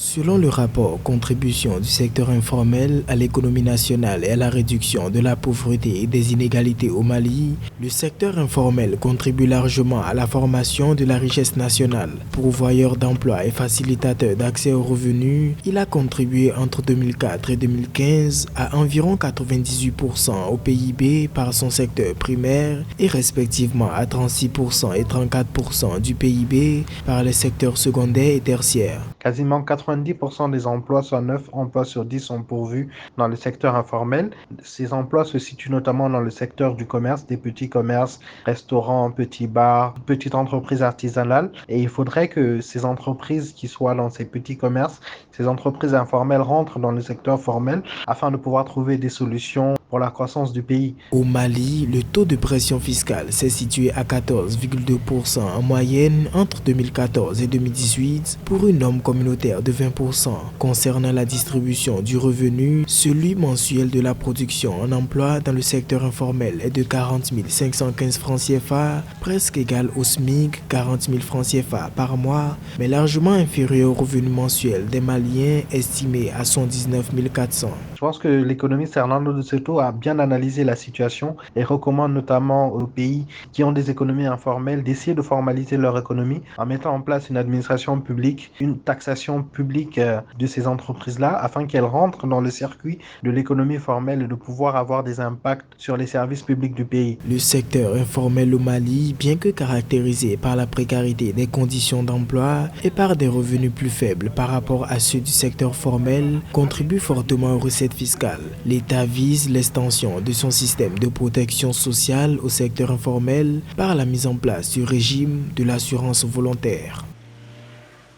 Selon le rapport Contribution du secteur informel à l'économie nationale et à la réduction de la pauvreté et des inégalités au Mali, le secteur informel contribue largement à la formation de la richesse nationale. Pourvoyeur d'emplois et facilitateur d'accès aux revenus, il a contribué entre 2004 et 2015 à environ 98% au PIB par son secteur primaire et respectivement à 36% et 34% du PIB par les secteurs secondaires et tertiaires. Quasiment 90% des emplois, soit 9 emplois sur 10, sont pourvus dans le secteur informel. Ces emplois se situent notamment dans le secteur du commerce, des petits commerces, restaurants, petits bars, petites entreprises artisanales. Et il faudrait que ces entreprises qui soient dans ces petits commerces, ces entreprises informelles rentrent dans le secteur formel afin de pouvoir trouver des solutions pour la croissance du pays. Au Mali, le taux de pression fiscale s'est situé à 14,2% en moyenne entre 2014 et 2018 pour une norme communautaire de 20%. Concernant la distribution du revenu, celui mensuel de la production en emploi dans le secteur informel est de 40 515 francs CFA, presque égal au SMIC, 40 000 francs CFA par mois, mais largement inférieur au revenu mensuel des Maliens estimé à 119 400. Je pense que l'économiste Hernando de Soto a bien analysé la situation et recommande notamment aux pays qui ont des économies informelles d'essayer de formaliser leur économie en mettant en place une administration publique, une taxation publique de ces entreprises-là afin qu'elles rentrent dans le circuit de l'économie formelle et de pouvoir avoir des impacts sur les services publics du pays. Le secteur informel au Mali, bien que caractérisé par la précarité des conditions d'emploi et par des revenus plus faibles par rapport à ceux du secteur formel, contribue fortement aux recettes fiscales. L'État vise l'extension de son système de protection sociale au secteur informel par la mise en place du régime de l'assurance volontaire.